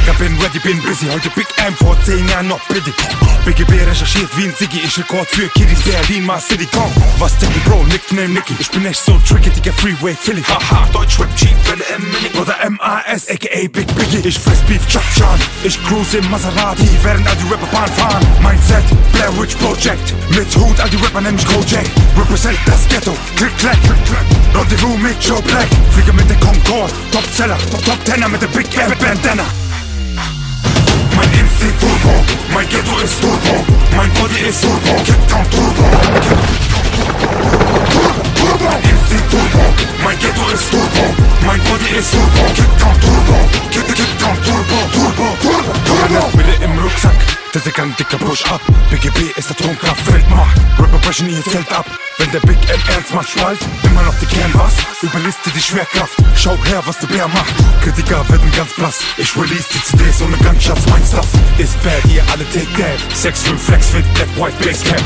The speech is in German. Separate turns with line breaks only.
Wecker bin, ready, bin busy. Heute Big M, vor 10 Jahren noch Biddy. BGB recherchiert wie ein Siggi. Ich Rekord für Kiddies, Berlin, Mars City, komm. Was denkt ihr, Bro, Nickname Nicky. Ich bin echt so tricky, Digga, Freeway Philly. Haha, Deutschrap, Cheap, Welle M-Mini. Oder M-A-S, a.k.a. Big Biggie. Ich fress Beef, Chuck-Chan. Ich cruise im Maserati, während all die Rapper Bahn fahren. Mindset, Blair Witch Project. Mit Hut, all die Rapper nennen mich Kojak. Represent das Ghetto, klick, klack. Rendezvous mit Joe Black. Fliege mit der Concorde, Topseller, Top-Tenner mit der Big M Bandana. Mein Instinkt Turbo, mein Ghetto ist Turbo. Mein Body ist Turbo, Kickdown Turbo. Mein Instinkt Turbo, mein Ghetto ist Turbo. Mein Body ist Turbo, Kickdown Turbo. Kickdown Turbo. Wille im Rucksack, der Gang dicker Push-Up. BGB ist Atomkraft, Weltmacht. Rapper brechen ihr Zelt ab. Wenn der Big M ernst macht, schwallt immer noch die Kern was. Überliste die Schwerkraft, schau her, was der Bär macht. Kritiker werden ganz blass. Ich release die CDs ohne Gunshots, mein Stuff ist bad, ihr alle take that. 6-5 Flex, Fit, Black, White, Basecap.